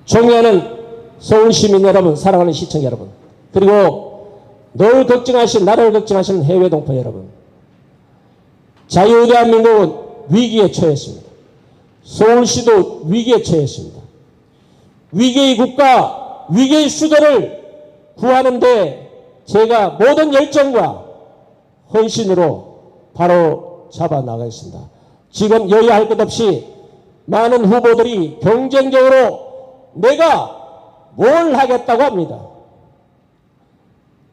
존경하는 서울시민 여러분, 사랑하는 시청자 여러분, 그리고 늘 걱정하시는, 나라를 걱정하시는 해외 동포 여러분, 자유대한민국은 위기에 처했습니다. 서울시도 위기에 처했습니다. 위기의 국가, 위기의 수도를 구하는데 제가 모든 열정과 헌신으로 바로 잡아 나가겠습니다. 지금 여야 할 것 없이 많은 후보들이 경쟁적으로 내가 뭘 하겠다고 합니다.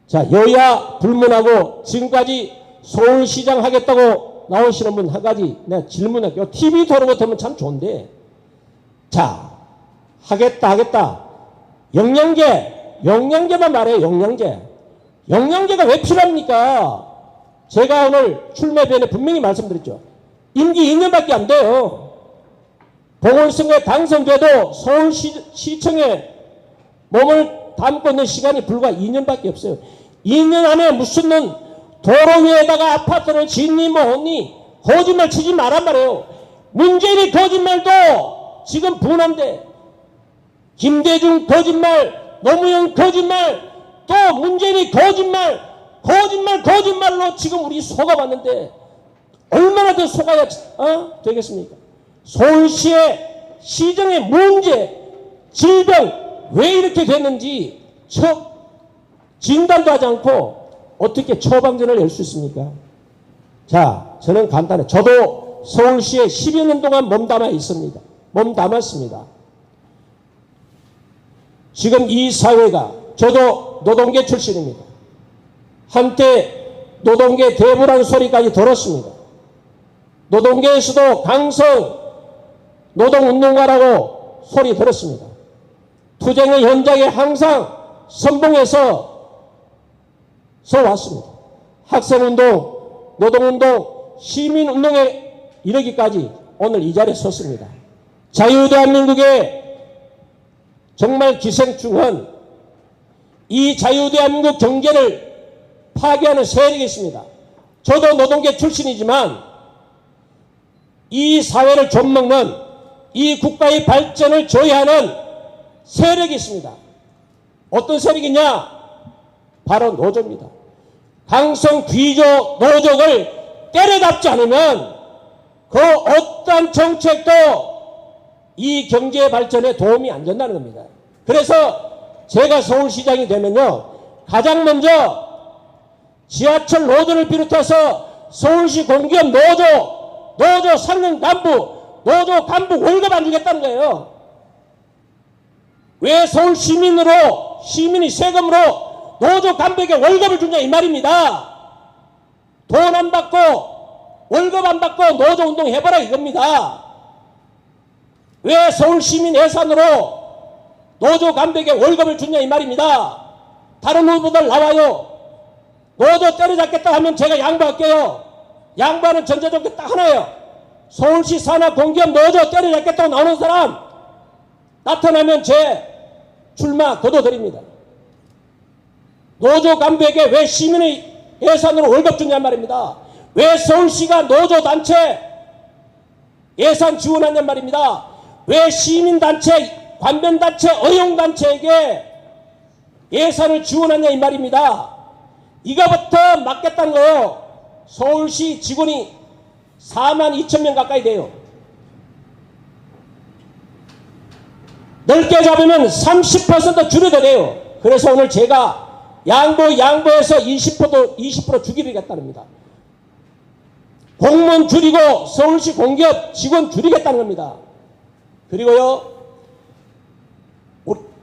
자, 여야 불문하고 지금까지 서울시장 하겠다고 나오시는 분 한 가지 내가 질문할게요. TV 토론 같으면 참 좋은데, 자, 하겠다. 영양제만 말해요. 영양제가 왜 필요합니까? 제가 오늘 출마변에 분명히 말씀드렸죠. 임기 2년밖에 안 돼요. 보궐선거에 당선돼도 서울시청에 몸을 담고 있는 시간이 불과 2년밖에 없어요. 2년 안에 무슨 놈 도로 위에다가 아파트를 짓니 뭐니 거짓말 치지 말란 말이에요. 문재인이 거짓말도 지금 분한데, 김대중 거짓말, 노무현 거짓말, 또 문재인이 거짓말로 지금 우리 속아봤는데 얼마나 더 속아야 되겠습니까? 서울시의 시정의 문제, 질병 왜 이렇게 됐는지 진단도 하지 않고 어떻게 처방전을 낼 수 있습니까? 자, 저는 간단해. 저도 서울시에 10여 년 동안 몸담았습니다. 지금 이 사회가, 저도 노동계 출신입니다. 한때 노동계 대부라는 소리까지 들었습니다. 노동계에서도 강성 노동운동가라고 소리 들었습니다. 투쟁의 현장에 항상 선봉해서 왔습니다. 학생운동, 노동운동, 시민운동에 이르기까지 오늘 이 자리에 섰습니다. 자유대한민국의 정말 기생충은 이 자유대한민국 경제를 파괴하는 세력이 있습니다. 저도 노동계 출신이지만 이 사회를 좀먹는, 이 국가의 발전을 저해하는 세력이 있습니다. 어떤 세력이냐? 바로 노조입니다. 강성 귀족 노조를 때려잡지 않으면 그 어떤 정책도 이 경제 발전에 도움이 안 된다는 겁니다. 그래서 제가 서울시장이 되면요, 가장 먼저 지하철 노조를 비롯해서 서울시 공기업 노조 상근 간부, 노조 간부 월급 안 주겠다는 거예요. 왜 서울 시민이 세금으로 노조 간부에게 월급을 주냐 이 말입니다. 돈 안 받고 월급 안 받고 노조 운동 해봐라 이겁니다. 왜 서울 시민 예산으로 노조 간부에게 월급을 주냐 이 말입니다. 다른 후보들 나와요. 노조 때려잡겠다 하면 제가 양보할게요. 양보하는 전제조건 딱 하나예요. 서울시 산하 공기업 노조 때려잡겠다고 나오는 사람 나타나면 제 출마 거둬드립니다. 노조 간부에게 왜 시민의 예산으로 월급 주냐 말입니다. 왜 서울시가 노조단체 예산 지원하냐 말입니다. 왜 시민단체, 관변단체, 어용단체에게 예산을 지원하냐 이 말입니다. 이거부터 막겠다는 거예요. 서울시 직원이 42,000명 가까이 돼요. 넓게 잡으면 30% 줄여도 돼요. 그래서 오늘 제가 양보해서 20% 줄이겠다는 겁니다. 공무원 줄이고 서울시 공기업 직원 줄이겠다는 겁니다. 그리고요,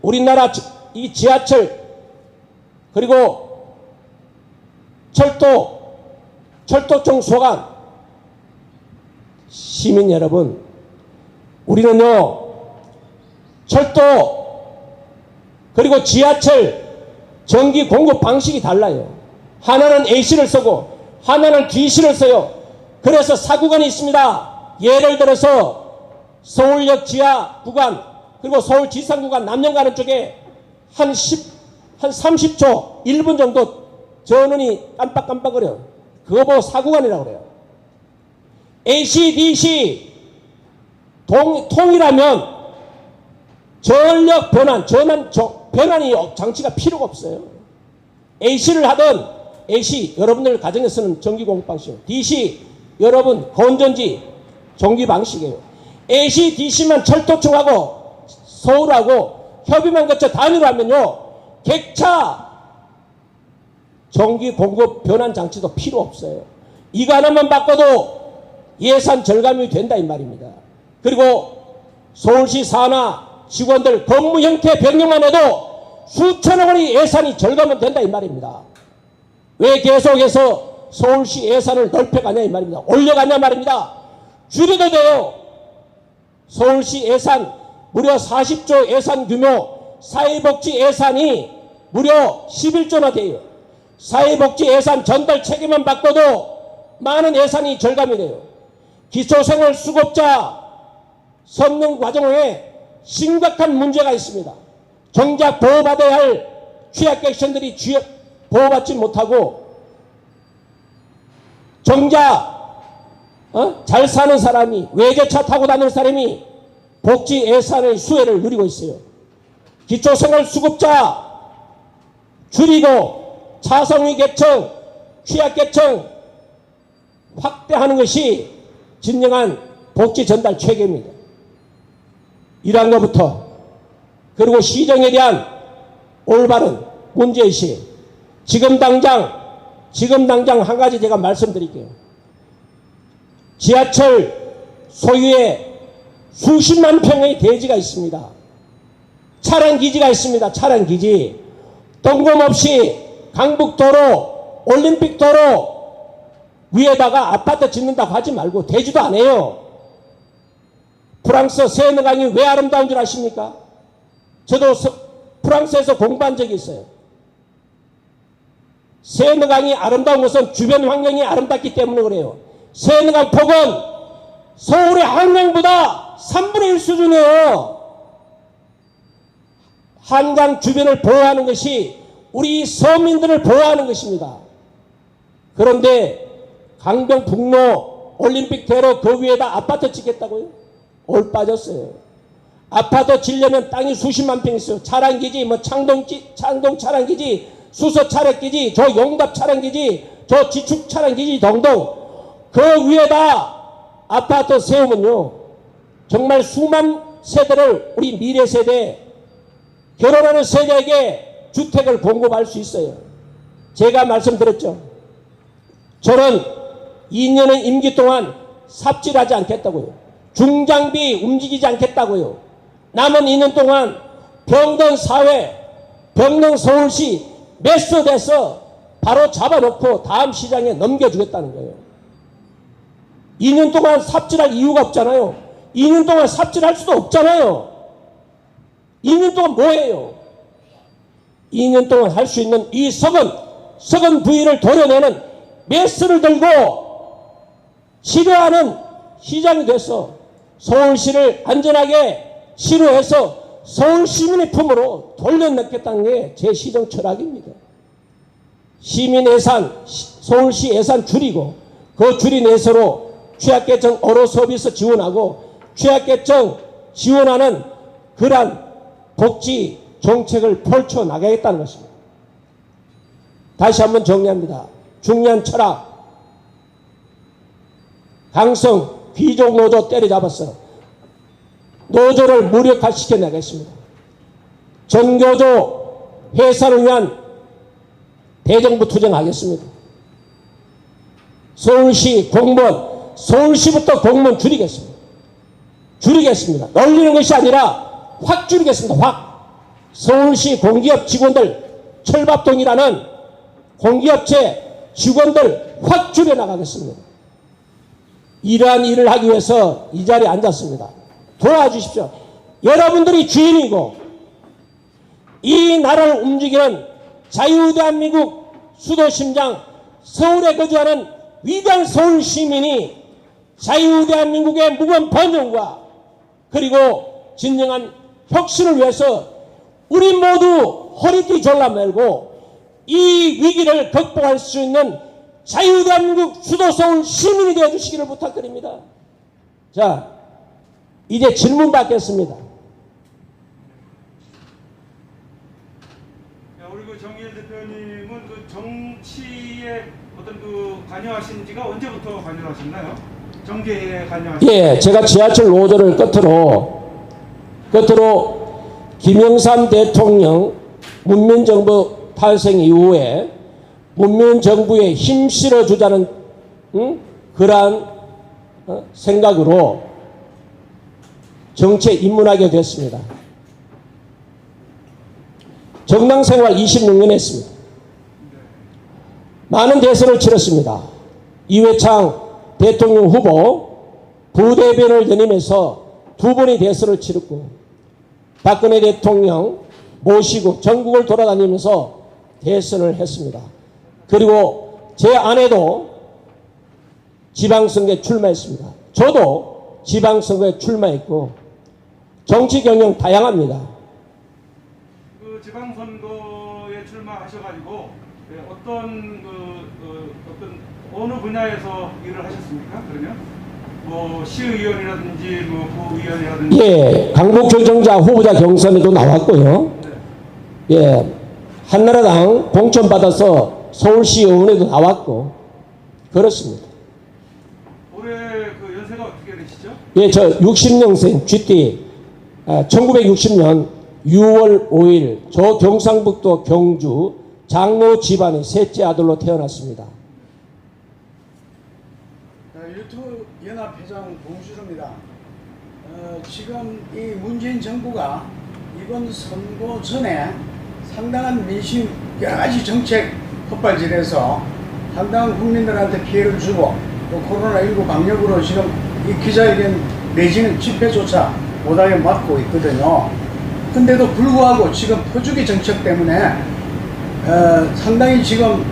우리나라 이 지하철, 그리고 철도청 소관, 시민 여러분, 우리는요, 철도, 그리고 지하철, 전기 공급 방식이 달라요. 하나는 A씨를 쓰고, 하나는 D씨를 써요. 그래서 사구간이 있습니다. 예를 들어서 서울역 지하 구간, 그리고 서울 지상 구간 남녕 가는 쪽에 한 30초, 1분 정도 전원이 깜빡깜빡거려요. 그거 보고 사구간이라고 그래요. AC, DC 통일하면 전력 변환, 변환이 장치가 필요가 없어요. AC를 하든, AC, 여러분들 가정에서는 전기 공급 방식, DC, 여러분 건전지 전기 방식이에요. AC, DC만 철도청하고 서울하고 협의만 거쳐 단위로 하면요, 객차 전기 공급 변환 장치도 필요 없어요. 이거 하나만 바꿔도 예산 절감이 된다 이 말입니다. 그리고 서울시 산하 직원들 근무 형태 변경만 해도 수천억 원의 예산이 절감은 된다 이 말입니다. 왜 계속해서 서울시 예산을 넓혀가냐 이 말입니다. 올려가냐 말입니다. 줄여도 돼요. 서울시 예산 무려 40조 예산 규모, 사회복지 예산이 무려 11조나 돼요. 사회복지 예산 전달 체계만 바꿔도 많은 예산이 절감이 돼요. 기초생활수급자 선정 과정에 심각한 문제가 있습니다. 정작 보호받아야 할 취약객층들이 보호받지 못하고, 정작 잘 사는 사람이, 외제차 타고 다니는 사람이 복지 예산의 수혜를 누리고 있어요. 기초생활수급자 줄이고 차상위 계층, 취약계층 확대하는 것이 진정한 복지 전달 체계입니다. 이러한 것부터, 그리고 시정에 대한 올바른 문제의식, 지금 당장 한 가지 제가 말씀드릴게요. 지하철 소유의 수십만 평의 대지가 있습니다. 차량기지가 있습니다. 차량기지. 뜬금없이 강북도로, 올림픽도로 위에다가 아파트 짓는다고 하지 말고 대지도 안 해요. 프랑스 세느강이 왜 아름다운 줄 아십니까? 저도 프랑스에서 공부한 적이 있어요. 세느강이 아름다운 것은 주변 환경이 아름답기 때문에 그래요. 세느강 폭은 서울의 한강보다 3분의 1 수준이에요. 한강 주변을 보호하는 것이 우리 서민들을 보호하는 것입니다. 그런데 강변북로 올림픽대로 그 위에다 아파트 짓겠다고요? 올 빠졌어요. 아파트 짓려면 땅이 수십만 평 있어요. 차량기지, 창동 차량기지, 수서 차량기지, 저 용답 차량기지, 저 지축 차량기지 등등 그 위에다 아파트 세우면요, 정말 수만 세대를, 우리 미래 세대, 결혼하는 세대에게 주택을 공급할 수 있어요. 제가 말씀드렸죠. 저는 2년의 임기 동안 삽질하지 않겠다고요. 중장비 움직이지 않겠다고요. 남은 2년 동안 병든 사회, 병든 서울시 매수돼서 바로 잡아놓고 다음 시장에 넘겨주겠다는 거예요. 2년 동안 삽질할 이유가 없잖아요. 2년 동안 삽질할 수도 없잖아요. 2년 동안 뭐해요? 2년 동안 할 수 있는 이 썩은 부위를 도려내는 메스를 들고 치료하는 시장이 돼서 서울시를 안전하게 치료해서 서울 시민의 품으로 돌려넣겠다는 게 제 시정 철학입니다. 시민 예산, 서울시 예산 줄이고 그 줄인 예산으로 취약계층 어로 서비스 지원하고 취약계층 지원하는 그러한 복지 정책을 펼쳐나가겠다는 것입니다. 다시 한번 정리합니다. 중요한 철학. 강성 귀족 노조 때려잡았어. 노조를 무력화시켜 나가겠습니다. 전교조 해산을 위한 대정부 투쟁하겠습니다. 서울시 공무원, 서울시부터 공무원 줄이겠습니다. 늘리는 것이 아니라 확 줄이겠습니다. 확. 서울시 공기업 직원들, 철밥동이라는 공기업체 직원들 확 줄여나가겠습니다. 이러한 일을 하기 위해서 이 자리에 앉았습니다. 도와주십시오. 여러분들이 주인이고 이 나라를 움직이는 자유대한민국 수도심장 서울에 거주하는 위대한 서울 시민이 자유대한민국의 무거운 번영과 그리고 진정한 혁신을 위해서 우리 모두 허리띠 졸라매고 이 위기를 극복할 수 있는 자유대한민국 수도 서울 시민이 되어주시기를 부탁드립니다. 자, 이제 질문 받겠습니다. 우리 그 정의일 대표님은 그 정치에 어떤 그 관여하신 지가 언제부터 관여하셨나요? 정계에 관여하신? 예, 제가 지하철 노조를 끝으로 김영삼 대통령 문민정부 탄생 이후에 문민정부에 힘 실어주자는 그러한 생각으로 정치에 입문하게 됐습니다. 정당 생활 26년 했습니다. 많은 대선을 치렀습니다. 이회창 대통령 후보 부대변을 연임해서 2번의 대선을 치렀고, 박근혜 대통령 모시고 전국을 돌아다니면서 대선을 했습니다. 그리고 제 아내도 지방선거에 출마했습니다. 저도 지방선거에 출마했고, 정치 경영 다양합니다. 그 지방선거에 출마하셔가지고 어떤 어느 분야에서 일을 하셨습니까? 그러면 뭐 시의원이라든지 뭐 구의원이라든지. 예, 강북경정자 후보자 경선에도 나왔고요. 네. 예, 한나라당 공천 받아서 서울시 의원에도 나왔고 그렇습니다. 올해 그 연세가 어떻게 되시죠? 예, 저 60년생 GT 1960년 6월 5일 저 경상북도 경주 장로 집안의 셋째 아들로 태어났습니다. 유튜브 연합회장 봉수로입니다. 지금 이 문재인 정부가 이번 선거 전에 상당한 민심 여러 가지 정책 헛발질해서 상당한 국민들한테 피해를 주고 또 코로나19 방역으로 지금 이 기자회견 내지는 집회조차 못하게 막고 있거든요. 근데도 불구하고 지금 표주기 정책 때문에 상당히 지금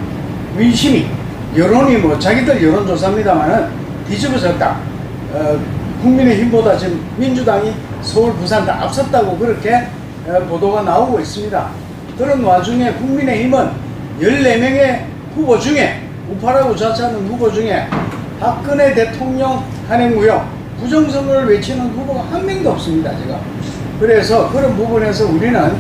민심이 여론이 뭐 자기들 여론조사입니다만은 뒤집어졌다. 국민의힘보다 지금 민주당이 서울, 부산 다 앞섰다고 그렇게 보도가 나오고 있습니다. 그런 와중에 국민의힘은 14명의 후보 중에 우파라고 자처하는 후보 중에 박근혜 대통령 탄핵무효 부정선거를 외치는 후보가 한 명도 없습니다. 지금. 그래서 그런 부분에서 우리는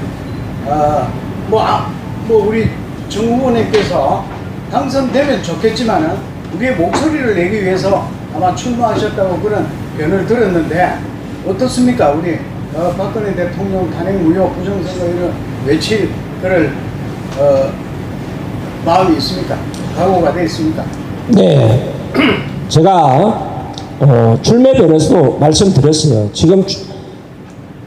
우리 정 후보님께서 당선되면 좋겠지만은 우리의 목소리를 내기 위해서 아마 출마하셨다고 그런 변을 들었는데 어떻습니까? 우리 박근혜 대통령 탄핵무효 부정선거를 외칠 그럴 마음이 있습니까? 각오가 되어 있습니까? 네, 제가 출마변에서도 말씀드렸어요. 지금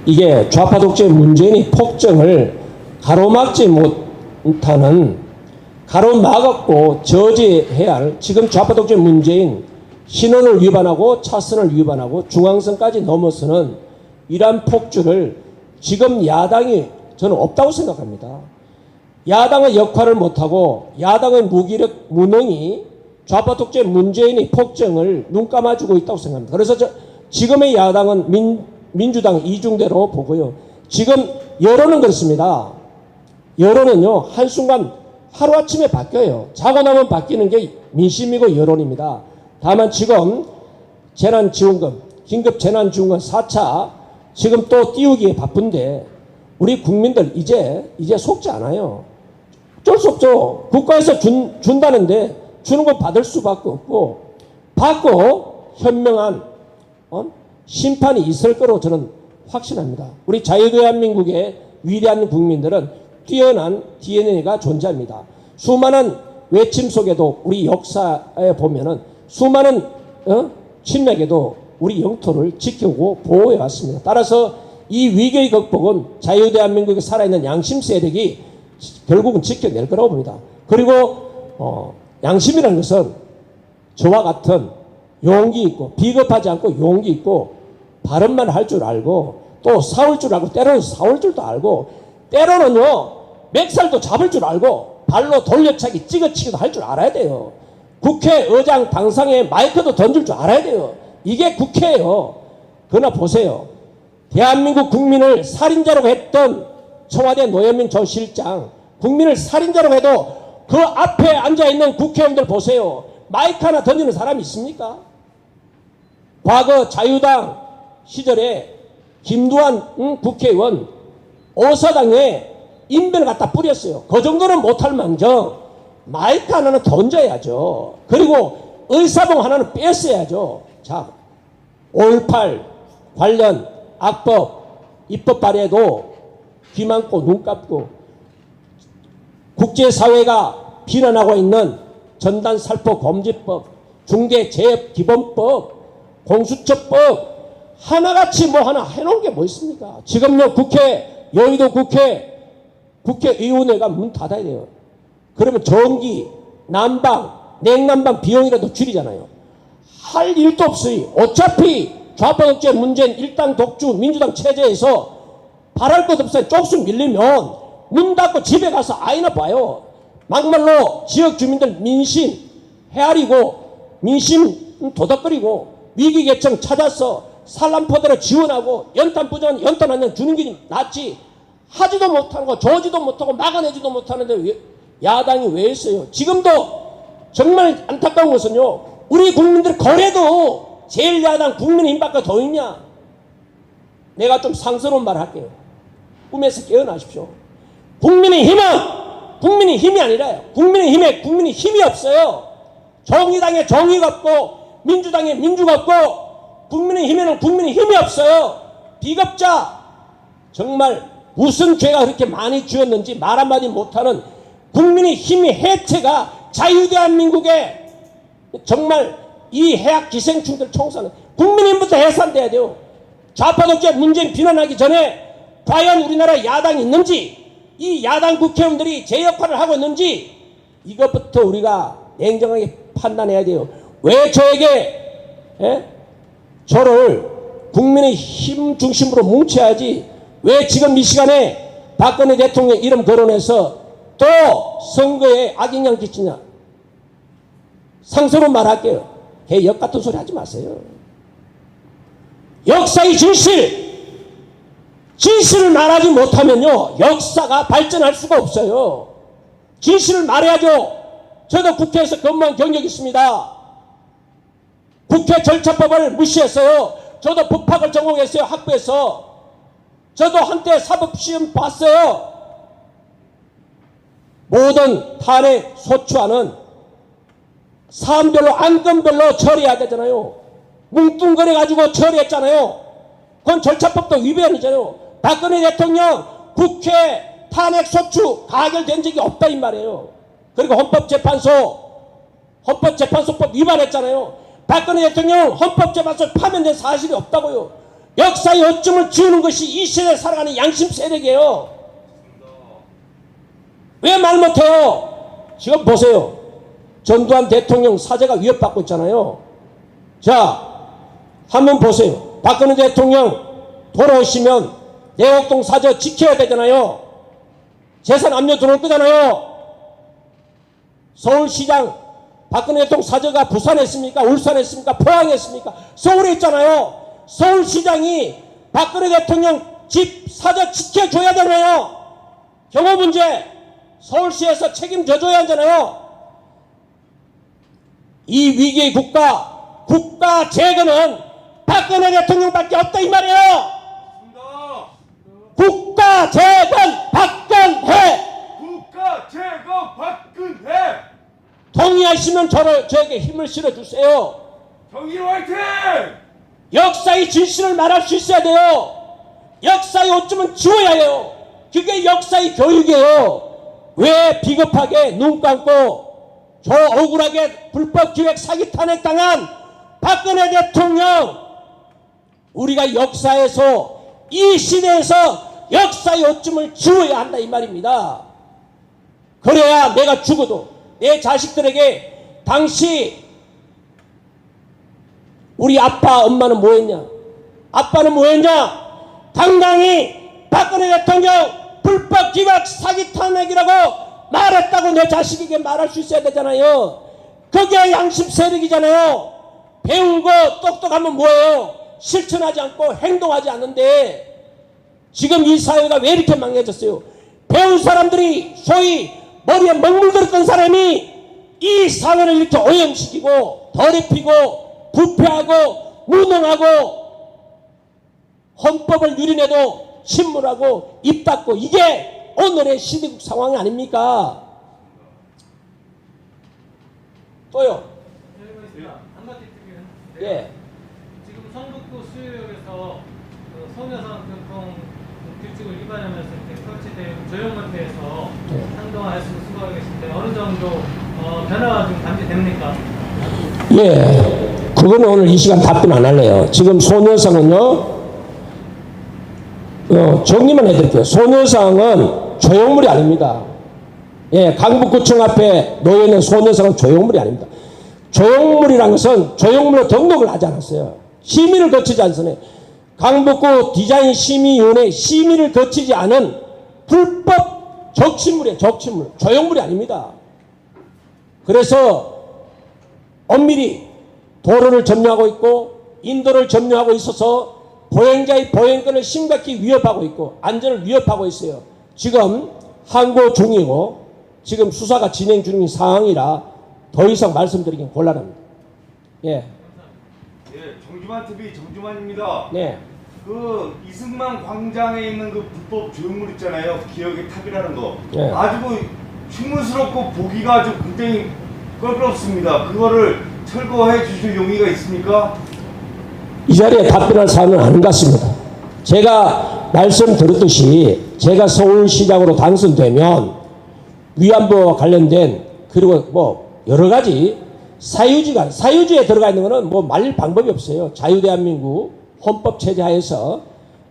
이게 좌파 독재 문재인이 폭정을 가로막지 못하는, 가로막았고 저지해야 할 지금 좌파 독재 문재인 신원을 위반하고 차선을 위반하고 중앙선까지 넘어서는 이러한 폭주를 지금 야당이 저는 없다고 생각합니다. 야당의 역할을 못하고 야당의 무기력 무능이 좌파 독재 문재인의 폭정을 눈감아주고 있다고 생각합니다. 그래서 지금의 야당은 민주당 이중대로 보고요. 지금 여론은 그렇습니다. 여론은요, 한순간 하루아침에 바뀌어요. 자고 나면 바뀌는 게 민심이고 여론입니다. 다만 지금 재난지원금, 긴급재난지원금 4차 지금 또 띄우기에 바쁜데 우리 국민들 이제 속지 않아요. 어쩔 수 없죠. 국가에서 준다는데 주는 거 받을 수밖에 없고, 받고 현명한 심판이 있을 거로 저는 확신합니다. 우리 자유대한민국의 위대한 국민들은 뛰어난 DNA가 존재합니다. 수많은 외침 속에도 우리 역사에 보면은 수많은 침략에도 우리 영토를 지키고 보호해 왔습니다. 따라서 이 위기의 극복은 자유대한민국에 살아있는 양심 세력이 결국은 지켜낼 거라고 봅니다. 그리고 양심이라는 것은 저와 같은 용기 있고 비겁하지 않고 용기 있고 바른말 할 줄 알고 또 싸울 줄 알고 때로는 싸울 줄도 알고 때로는요 맥살도 잡을 줄 알고 발로 돌려차기 찍어치기도 할 줄 알아야 돼요. 국회의장 방상에 마이크도 던질 줄 알아야 돼요. 이게 국회예요. 그러나 보세요. 대한민국 국민을 살인자라고 했던 청와대 노현민 전 실장, 국민을 살인자라고 해도 그 앞에 앉아있는 국회의원들 보세요. 마이크 하나 던지는 사람이 있습니까? 과거 자유당 시절에 김두한 국회의원 오사당에 인변을 갖다 뿌렸어요. 그 정도는 못할 망정 마이크 하나는 던져야죠. 그리고 의사봉 하나는 뺐어야죠. 자, 5.18 관련 악법 입법 발의도 귀 막고 눈 감고 국제사회가 비난하고 있는 전단살포금지법, 중대재해기본법, 공수처법 하나같이 뭐 하나 해놓은 게 뭐 있습니까? 지금요 국회, 여의도 국회의원회가 문 닫아야 돼요. 그러면 전기, 난방, 냉난방 비용이라도 줄이잖아요. 할 일도 없어요. 어차피 좌파 독재 문재인 일당 독주 민주당 체제에서 바랄 것 없어요. 쪽수 밀리면 문 닫고 집에 가서 아이나 봐요. 막말로 지역 주민들 민심 헤아리고 민심 도닥거리고 위기계층 찾아서 산란포대로 지원하고 연탄 부전 연탄 한 년 주는 게 낫지. 하지도 못하는 거 조지도 못하고 막아내지도 못하는데 야당이 왜 있어요? 지금도 정말 안타까운 것은요, 우리 국민들 거래도 제1야당 국민의힘밖에 더 있냐? 내가 좀 상스러운 말 할게요. 꿈에서 깨어나십시오. 국민의힘은 국민의 힘이 아니라요. 국민의힘에 국민의 힘이 없어요. 정의당에 정의가 없고 민주당에 민주가 없고 국민의힘에는 국민의 힘이 없어요. 비겁자. 정말 무슨 죄가 그렇게 많이 지었는지 말 한마디 못하는 국민의 힘의 해체가 자유대한민국의 정말 이 해악 기생충들 청소하는 국민의힘부터 해산돼야 돼요. 좌파독재 문재인 비난하기 전에 과연 우리나라에 야당이 있는지, 이 야당 국회의원들이 제 역할을 하고 있는지 이것부터 우리가 냉정하게 판단해야 돼요. 왜 저에게 저를 국민의 힘 중심으로 뭉쳐야지 왜 지금 이 시간에 박근혜 대통령 이름 거론해서 또 선거에 악영향 끼치냐. 상서로 말할게요. 걔 역 같은 소리 하지 마세요. 역사의 진실을 말하지 못하면요 역사가 발전할 수가 없어요. 진실을 말해야죠. 저도 국회에서 근무한 경력이 있습니다. 국회 절차법을 무시했어요. 저도 법학을 전공했어요. 학부에서. 저도 한때 사법시험 봤어요. 모든 탄핵 소추안은 사안별로 안건별로 처리해야 되잖아요. 뭉뚱그려 가지고 처리했잖아요. 그건 절차법도 위반이잖아요. 박근혜 대통령 국회 탄핵 소추 가결된 적이 없다 이 말이에요. 그리고 헌법재판소법 위반했잖아요. 박근혜 대통령 헌법재판소 파면된 사실이 없다고요. 역사의 어점을 지우는 것이 이 시대에 살아가는 양심 세력이에요. 왜 말 못해요? 지금 보세요. 전두환 대통령 사제가 위협받고 있잖아요. 자, 한번 보세요. 박근혜 대통령 돌아오시면 내곡동 사저 지켜야 되잖아요. 재산 압류 들어올 거잖아요. 서울시장 박근혜 대통령 사저가 부산에 있습니까? 울산에 있습니까? 포항에 있습니까? 서울에 있잖아요. 서울시장이 박근혜 대통령 집 사저 지켜줘야 되잖아요. 경호 문제 서울시에서 책임져줘야 하잖아요. 이 위기의 국가 재건은 박근혜 대통령밖에 없다 이 말이에요. 국가 재건 박근혜. 국가 재건 박근혜. 동의하시면 저에게 힘을 실어주세요. 정의 화이팅! 역사의 진실을 말할 수 있어야 돼요. 역사의 오점은 지워야 해요. 그게 역사의 교육이에요. 왜 비겁하게 눈 감고 저 억울하게 불법기획 사기 탄핵당한 박근혜 대통령, 우리가 역사에서 이 시대에서 역사의 오점을 지워야 한다 이 말입니다. 그래야 내가 죽어도 내 자식들에게 당시 우리 아빠 엄마는 뭐했냐, 아빠는 뭐했냐, 당당히 박근혜 대통령 불법기획 사기 탄핵이라고 말했다고 내 자식에게 말할 수 있어야 되잖아요. 그게 양심 세력이잖아요. 배우고 똑똑하면 뭐예요? 실천하지 않고 행동하지 않는데 지금 이 사회가 왜 이렇게 망해졌어요? 배운 사람들이 소위 머리에 먹물들었던 사람이 이 사회를 이렇게 오염시키고 더럽히고 부패하고 무능하고 헌법을 유린해도 침몰하고 입 닫고 이게 오늘의 시대국 상황이 아닙니까? 또요. 예. 지금 성북구 수요역에서 소녀상 교통 규칙을 위반하면서 이렇게 설치된 조형물대에서 한동안 말씀 수고하고 계신데 어느 정도 변화가 좀 감지됩니까? 예. 그거는 오늘 이 시간 답변 안 할래요. 지금 소녀상은요, 정리만 해드릴게요. 소녀상은 조형물이 아닙니다. 예, 강북구청 앞에 놓여있는 소녀상은 조형물이 아닙니다. 조형물이라는 것은 조형물로 등록을 하지 않았어요. 심의를 거치지 않습니다. 강북구 디자인 심의위원회 심의를 거치지 않은 불법 적치물이에요. 적치물. 조형물이 아닙니다. 그래서 엄밀히 도로를 점유하고 있고 인도를 점유하고 있어서 보행자의 보행권을 심각히 위협하고 있고 안전을 위협하고 있어요. 지금 항고 중이고 지금 수사가 진행 중인 상황이라 더 이상 말씀드리긴 곤란합니다. 예. 예, 정주만 TV 정주만입니다. 네. 그 이승만 광장에 있는 그 불법 조형물 있잖아요. 기억의 탑이라는 거. 예. 아주 그 흉물스럽고 보기가 아주 굉장히 껄끄럽습니다. 그거를 철거해 주실 용의가 있습니까? 이 자리에 답변할 사안은 아닌 것 같습니다. 제가 말씀드렸듯이 제가 서울시장으로 당선되면 위안부와 관련된 그리고 뭐 여러 가지 사유지에 들어가 있는 거는 뭐 말릴 방법이 없어요. 자유대한민국 헌법 체제 하에서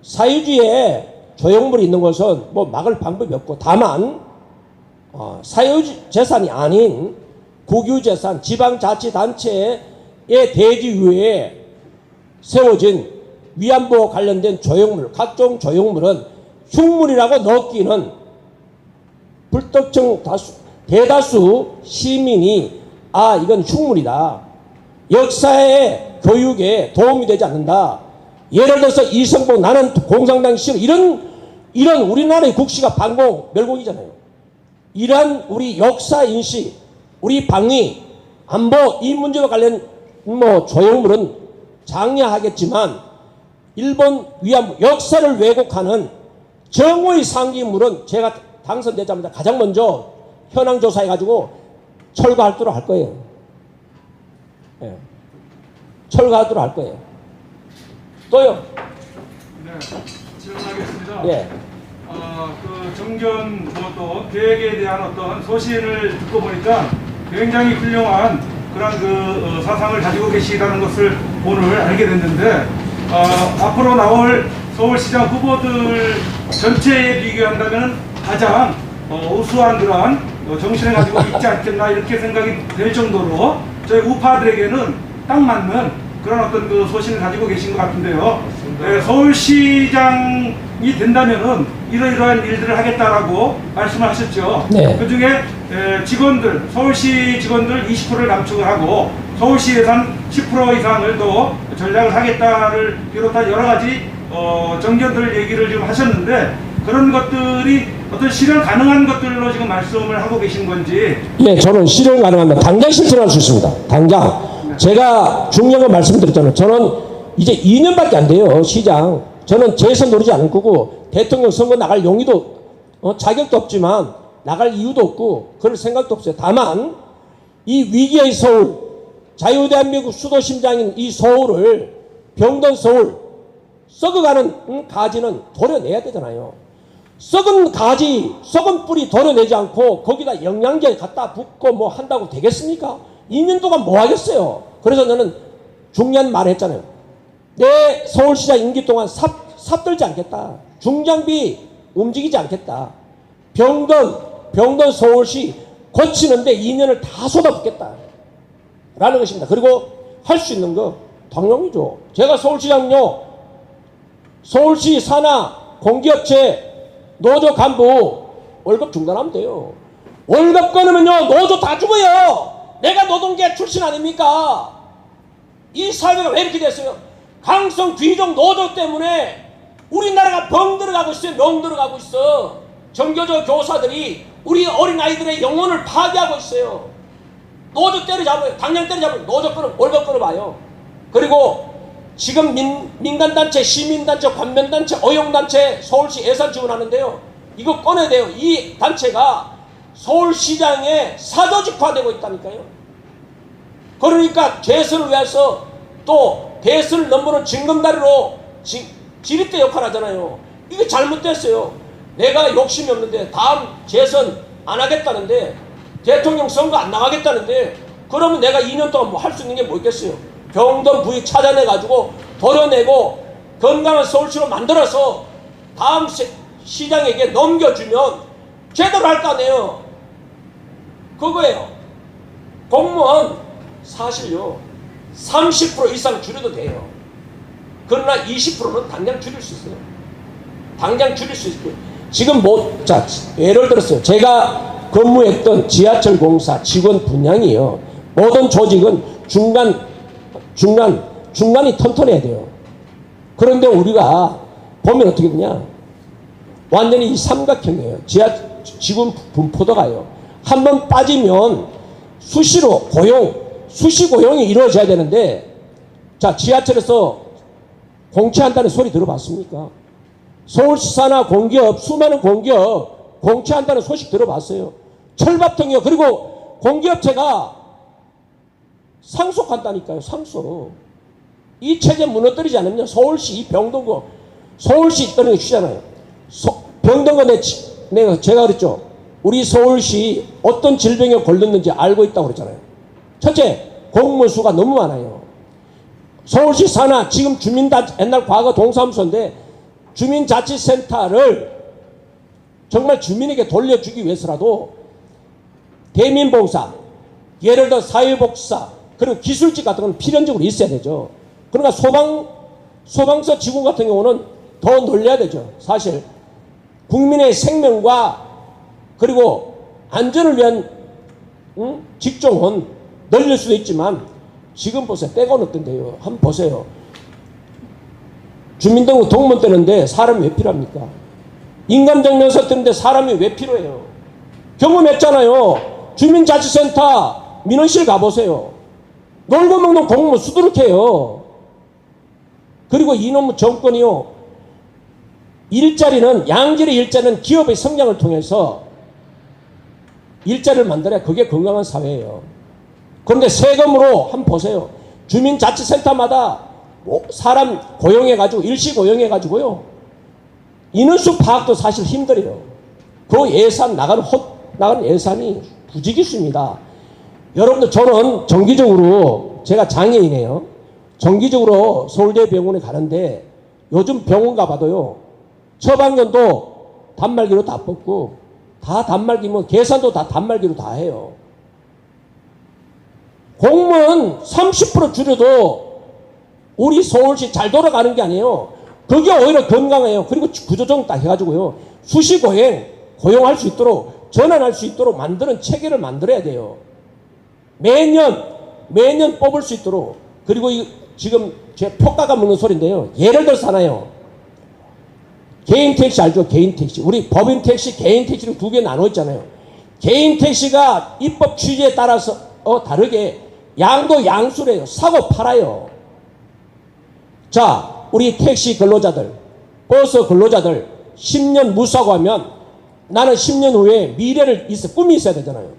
사유지에 조형물이 있는 것은 뭐 막을 방법이 없고 다만 사유지 재산이 아닌 국유재산 지방자치단체의 대지 위에 세워진 위안부와 관련된 조형물, 각종 조형물은 흉물이라고 넣기는 불특정 대다수 시민이 이건 흉물이다. 역사의 교육에 도움이 되지 않는다. 예를 들어서 이성복 나는 공산당 싫어. 이런 우리나라의 국시가 반공 멸공이잖아요. 이러한 우리 역사 인식, 우리 방위, 안보 이 문제와 관련 조형물은 장려하겠지만 일본 위안부 역사를 왜곡하는 정오의 상징물은 제가 당선되자마자 가장 먼저 현황 조사해가지고 철거하도록 할 거예요. 예. 철거하도록 할 거예요. 또요. 네, 질문하겠습니다. 예. 그 정견 또 계획에 대한 어떤 소신을 듣고 보니까 굉장히 훌륭한 그런 그 사상을 가지고 계시다는 것을 오늘 알게 됐는데 앞으로 나올 서울시장 후보들 전체에 비교한다면 가장 우수한 그러한 정신을 가지고 있지 않겠나 이렇게 생각이 될 정도로 저희 우파들에게는 딱 맞는 그런 어떤 그 소신을 가지고 계신 것 같은데요. 네, 서울시장이 된다면은 이러이러한 일들을 하겠다라고 말씀을 하셨죠. 네. 그 중에 직원들, 서울시 직원들 20%를 감축을 하고 서울시 예산 10% 이상을 또 전략을 하겠다를 비롯한 여러 가지 정견들 얘기를 지금 하셨는데 그런 것들이 어떤 실현 가능한 것들로 지금 말씀을 하고 계신 건지. 예, 저는 실현 가능합니다. 당장 실천할 수 있습니다. 당장. 제가 중요한 거 말씀드렸잖아요. 저는 이제 2년밖에 안 돼요, 시장. 저는 재선 노리지 않을 거고, 대통령 선거 나갈 용의도, 자격도 없지만, 나갈 이유도 없고, 그럴 생각도 없어요. 다만, 이 위기의 서울, 자유대한민국 수도 심장인 이 서울을, 병든 서울, 썩어가는 가지는 도려내야 되잖아요. 썩은 가지, 썩은 뿌리 도려내지 않고 거기다 영양제 갖다 붓고 뭐 한다고 되겠습니까? 2년 동안 뭐 하겠어요? 그래서 저는 중요한 말을 했잖아요. 내 서울시장 임기 동안 삽들지 않겠다. 중장비 움직이지 않겠다. 병든 서울시 고치는데 2년을 다 쏟아붓겠다. 라는 것입니다. 그리고 할 수 있는 거 당연히죠. 제가 서울시장요, 서울시 산하 공기업체 노조 간부 월급 중단하면 돼요. 월급 끊으면요 노조 다 죽어요. 내가 노동계 출신 아닙니까? 이 사회가 왜 이렇게 됐어요? 강성 귀족 노조 때문에 우리나라가 병 들어가고 있어요. 명 들어가고 있어. 정교조 교사들이 우리 어린아이들의 영혼을 파괴하고 있어요. 노조 때려잡아요. 당장 때려잡아요. 노조 끊어 월급 끊어봐요. 그리고 지금 민간단체, 시민단체, 관면단체, 어용단체 서울시 예산 지원하는데요. 이거 꺼내야 돼요. 이 단체가 서울시장에 사조직화되고 있다니까요. 그러니까 재선을 위해서 또 대선을 넘보는 징검다리로 지렛대 역할을 하잖아요. 이게 잘못됐어요. 내가 욕심이 없는데 다음 재선 안 하겠다는데 대통령 선거 안 나가겠다는데 그러면 내가 2년 동안 뭐 할 수 있는 게 뭐 있겠어요. 병든 부위 찾아내가지고 도려내고 건강한 서울시로 만들어서 다음 시장에게 넘겨주면 제대로 할 거 아니에요. 그거예요. 공무원 사실요 30% 이상 줄여도 돼요. 그러나 20%는 당장 줄일 수 있어요. 당장 줄일 수 있고요. 지금 자 예를 들었어요. 제가 근무했던 지하철 공사 직원 분양이요. 모든 조직은 중간이 튼튼해야 돼요. 그런데 우리가 보면 어떻게 되냐? 완전히 이 삼각형이에요. 직원 분포도가요. 한번 빠지면 수시 고용이 이루어져야 되는데, 자, 지하철에서 공채한다는 소리 들어봤습니까? 서울시사나 공기업, 수많은 공기업 공채한다는 소식 들어봤어요. 철밥통이요. 그리고 공기업체가 상속한다니까요. 상속. 이 체제 무너뜨리지 않으면 서울시 이 병동거 서울시 떨어져 주잖아요. 병동거 제가 그랬죠. 우리 서울시 어떤 질병에 걸렸는지 알고 있다고 그랬잖아요. 첫째, 공무원 수가 너무 많아요. 서울시 산하 지금 옛날 과거 동사무소인데 주민자치센터를 정말 주민에게 돌려주기 위해서라도 대민봉사, 예를 들어 사회복사, 그리고 기술직 같은 건 필연적으로 있어야 되죠. 그러니까 소방서 직원 같은 경우는 더 늘려야 되죠. 사실 국민의 생명과 그리고 안전을 위한 직종은 늘릴 수도 있지만 지금 보세요. 때가 어떤데요. 한번 보세요. 주민등록 동문 떼는데 사람이 왜 필요합니까? 인감정명서 떼는데 사람이 왜 필요해요? 경험했잖아요. 주민자치센터 민원실 가보세요. 놀고 먹는 공무원 수두룩해요. 그리고 이놈의 정권이요. 양질의 일자리는 기업의 성장을 통해서 일자리를 만들어야 그게 건강한 사회예요. 그런데 세금으로 한번 보세요. 주민자치센터마다 사람 고용해가지고 일시 고용해가지고요. 인원수 파악도 사실 힘들어요. 그 예산 나가는 예산이 부지기수입니다. 여러분들 저는 정기적으로 제가 장애인이에요. 정기적으로 서울대병원에 가는데 요즘 병원 가봐도요. 처방전도 단말기로 다 뽑고 다 단말기면 계산도 다 단말기로 다 해요. 공무원 30% 줄여도 우리 서울시 잘 돌아가는 게 아니에요. 그게 오히려 건강해요. 그리고 구조조정 딱 해가지고요. 수시 고용할 수 있도록 전환할 수 있도록 만드는 체계를 만들어야 돼요. 매년 뽑을 수 있도록. 그리고 지금 제 폭가가 묻는 소리인데요. 예를 들어서 하나요. 개인 택시 알죠? 개인 택시. 우리 법인 택시, 개인 택시를 두 개 나눠 있잖아요. 개인 택시가 입법 취지에 따라서 다르게 양도 양수래요. 사고 팔아요. 자, 우리 택시 근로자들, 버스 근로자들 10년 무사고하면 나는 10년 후에 꿈이 있어야 되잖아요.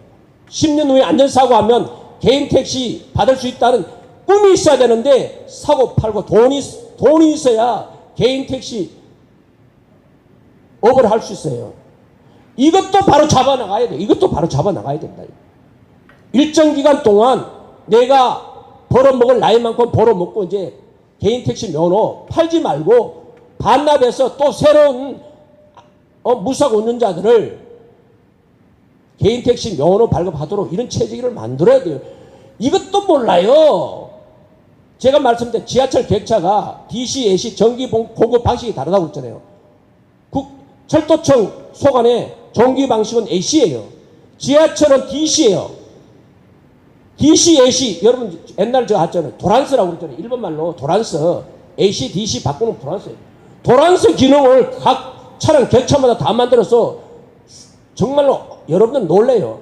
10년 후에 안전사고하면 개인 택시 받을 수 있다는 꿈이 있어야 되는데 사고 팔고 돈이 있어야 개인 택시 업을 할 수 있어요. 이것도 바로 잡아나가야 돼. 이것도 바로 잡아나가야 된다. 일정 기간 동안 내가 벌어먹을 나이만큼 벌어먹고 이제 개인 택시 면허 팔지 말고 반납해서 또 새로운 무사고 운전자들을 개인 택시 면허 발급하도록 이런 체제를 만들어야 돼요. 이것도 몰라요. 제가 말씀드린 지하철 객차가 DC, AC, 전기 공급 방식이 다르다고 했잖아요. 철도청 소관의 전기 방식은 AC예요. 지하철은 DC예요. DC, AC, 여러분 옛날 저 하잖아요. 도란스라고 그랬잖아요. 일본말로 도란스, AC, DC 바꾸는 도란스예요. 도란스 기능을 각 차량 객차마다 다 만들어서 정말로 여러분들 놀래요.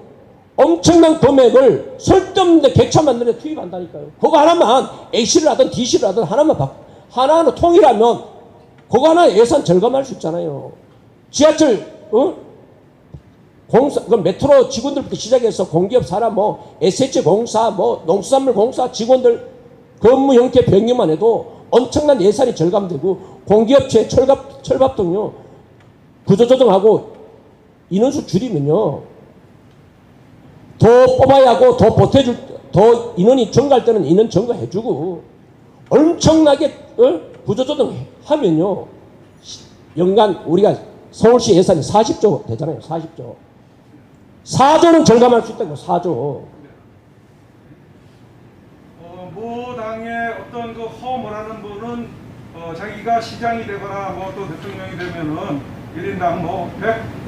엄청난 금액을 쓸데없는데 객차 만드는 데 투입한다니까요. 그거 하나만 AC를 하든 DC를 하든 하나는 통일하면 그거 하나 예산 절감할 수 있잖아요. 지하철 공사, 그 메트로 직원들부터 시작해서 공기업 산하, 뭐, SH공사, 뭐, 농수산물공사 직원들 근무 형태 변경만 해도 엄청난 예산이 절감되고, 공기업체 철밥 등요, 구조조정하고 인원수 줄이면요, 더 뽑아야 하고, 더 인원이 증가할 때는 인원 증가해주고, 엄청나게, 구조조정 하면요, 연간 우리가 서울시 예산이 40조 되잖아요. 40조. 4조는 절감할 수 있다고. 4조. 모 당의 어떤 그 허물 하는 분은 자기가 시장이 되거나 뭐 또 대통령이 되면은 1인당 뭐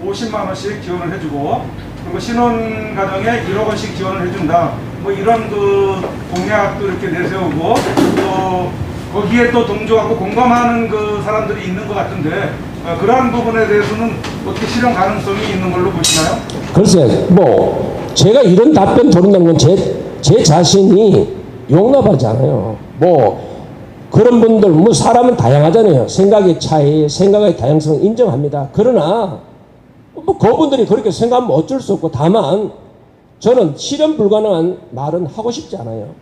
150만 원씩 지원을 해주고, 그리고 신혼 가정에 1억 원씩 지원을 해준다. 뭐 이런 그 공약도 이렇게 내세우고, 또 거기에 또 동조하고 공감하는 그 사람들이 있는 것 같은데, 그러한 부분에 대해서는 어떻게 실현 가능성이 있는 걸로 보시나요? 글쎄, 뭐 제가 이런 답변 드린다는 건 제 자신이 용납하지 않아요. 뭐 그런 분들, 뭐 사람은 다양하잖아요. 생각의 차이, 생각의 다양성을 인정합니다. 그러나 뭐 그분들이 그렇게 생각하면 어쩔 수 없고, 다만 저는 실현 불가능한 말은 하고 싶지 않아요.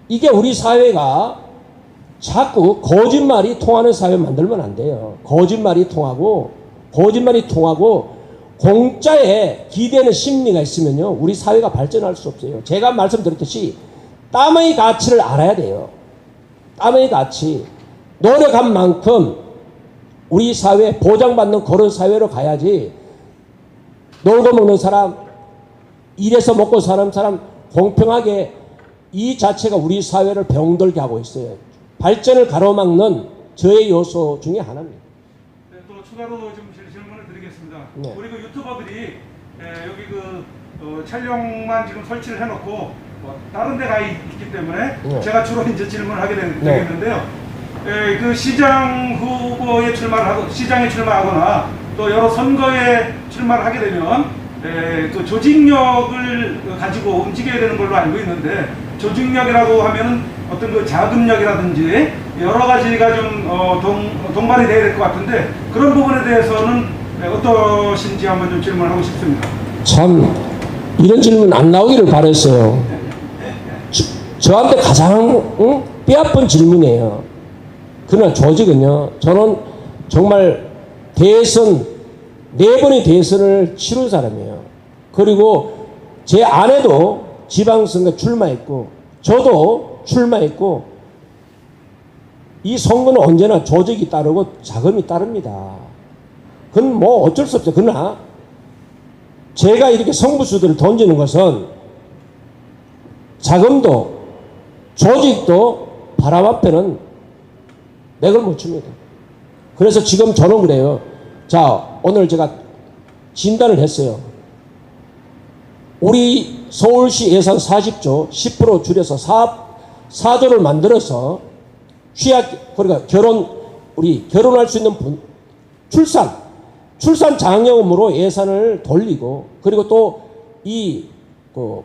이게 우리 사회가 자꾸 거짓말이 통하는 사회 만들면 안 돼요. 거짓말이 통하고 공짜에 기대는 심리가 있으면요, 우리 사회가 발전할 수 없어요. 제가 말씀드렸듯이 땀의 가치를 알아야 돼요. 땀의 가치. 노력한 만큼 우리 사회 보장받는 그런 사회로 가야지, 놀고 먹는 사람, 일해서 먹고 사는 사람 공평하게, 이 자체가 우리 사회를 병들게 하고 있어요. 발전을 가로막는 저의 요소 중에 하나입니다. 네, 또 추가로 좀 질문을 드리겠습니다. 네. 우리 그 유튜버들이 여기 그 촬영만 지금 설치를 해놓고 다른 데 가 있기 때문에 네. 제가 주로 이제 질문을 하게 네. 되겠는데요. 그 시장 후보에 시장에 출마하거나 또 여러 선거에 출마를 하게 되면 그 조직력을 가지고 움직여야 되는 걸로 알고 있는데, 조직력이라고 하면은 어떤 그 자금력이라든지 여러 가지가 좀 동반이 돼야 될 것 같은데, 그런 부분에 대해서는 어떠신지 한번 좀 질문을 하고 싶습니다. 참 이런 질문 안 나오기를 바랬어요. 저한테 가장 뼈아픈 질문이에요. 그러나 조직은요, 저는 정말 대선 4번의 대선을 치른 사람이에요. 그리고 제 아내도 지방선거 출마했고, 저도 출마했고, 이 선거는 언제나 조직이 따르고 자금이 따릅니다. 그건 뭐 어쩔 수 없어요. 그러나 제가 이렇게 성부수들을 던지는 것은 자금도 조직도 바람 앞에는 맥을 못 칩니다. 그래서 지금 저는 그래요. 자, 오늘 제가 진단을 했어요. 우리 서울시 예산 40조 10% 줄여서 4조를 만들어서 그러니까 결혼할 수 있는 분, 출산 장려금으로 예산을 돌리고, 그리고 또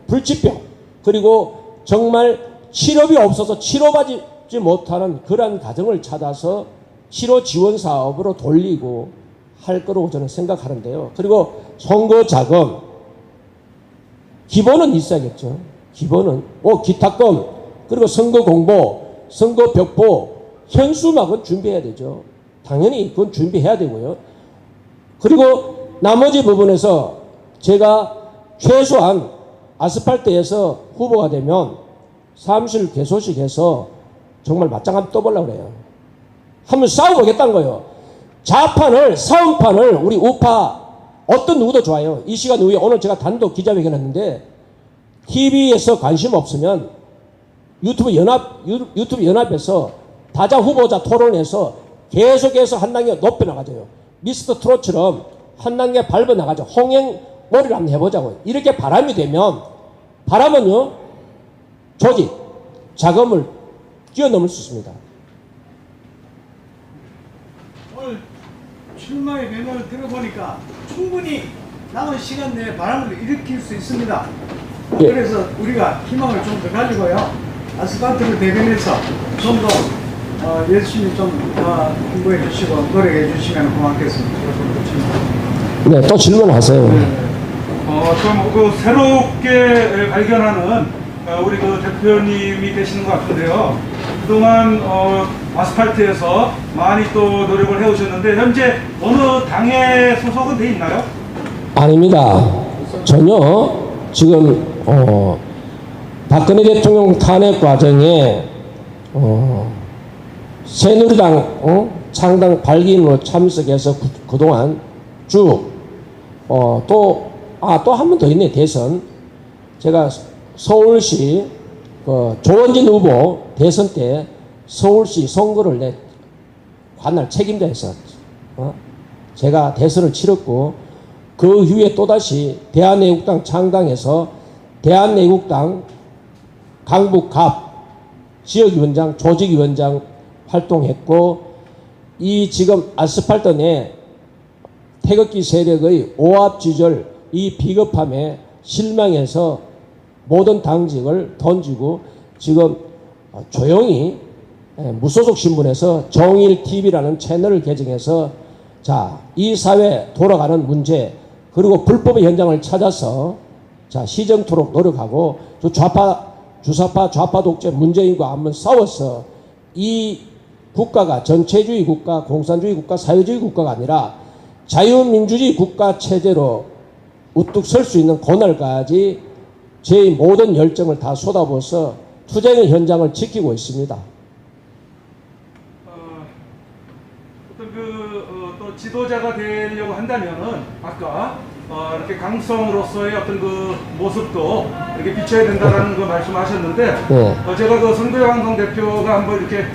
불치병, 그리고 정말 치료비 없어서 치료받지 못하는 그러한 가정을 찾아서 치료 지원 사업으로 돌리고 할 거라고 저는 생각하는데요. 그리고 선거 자금, 기본은 있어야겠죠. 기본은. 기탁금, 그리고 선거 공보, 선거 벽보, 현수막은 준비해야 되죠. 당연히 그건 준비해야 되고요. 그리고 나머지 부분에서 제가 최소한 아스팔트에서 후보가 되면 사무실 개소식 해서 정말 맞짱 한번 떠보려고 그래요. 한번 싸워보겠다는 거예요. 싸움판을 우리 우파 어떤 누구도 좋아요. 이 시간 후에 오늘 제가 단독 기자회견 했는데, TV에서 관심 없으면 유튜브 연합에서 다자 후보자 토론해서 계속해서 한 단계 높여 나가줘요. 미스터 트롯처럼 한 단계 밟아 나가죠. 홍행머리를 한번 해보자고요. 이렇게 바람이 되면, 바람은요, 조직, 자금을 뛰어넘을 수 있습니다. 오늘 출마의 변호를 들어보니까 충분히 남은 시간 내에 바람을 일으킬 수 있습니다. 예. 그래서 우리가 희망을 좀 더 가지고요, 아스팔트를 대변해서 좀 더 열심히 좀 홍보해 주시고 노력해 주시면 고맙겠습니다. 네, 또 질문하세요. 좀 그 새롭게 발견하는 우리 그 대표님이 되시는 것 같은데요. 그동안 아스팔트에서 많이 또 노력을 해오셨는데 현재 어느 당에 소속은 돼 있나요? 아닙니다. 전혀 지금 박근혜 대통령 탄핵 과정에 새누리당 창당 발기인으로 참석해서 그동안 쭉 또 한 번 더 있네. 대선 제가 서울시 조원진 후보 대선 때 서울시 선거를 내 관할 책임자에서 제가 대선을 치렀고 그 후에 또다시 대한애국당 창당해서 대한애국당 강북갑 지역위원장 조직위원장 활동했고 이 지금 아스팔트 내 태극기 세력의 오합지졸 이 비겁함에 실망해서 모든 당직을 던지고 지금 조용히 무소속 신문에서 정일TV라는 채널을 개정해서 자, 이 사회 돌아가는 문제 그리고 불법의 현장을 찾아서 자, 시정토록 노력하고 주사파 좌파 독재 문재인과 한번 싸워서 이 국가가 전체주의 국가, 공산주의 국가, 사회주의 국가가 아니라 자유민주주의 국가 체제로 우뚝 설 수 있는 그날까지 제 모든 열정을 다 쏟아부어서 투쟁의 현장을 지키고 있습니다. 어떤 또 지도자가 되려고 한다면은 아까 이렇게 강성으로서의 어떤 그 모습도 이렇게 비춰야 된다라는 그 말씀하셨는데 네. 제가 그 선거영광 대표가 한번 이렇게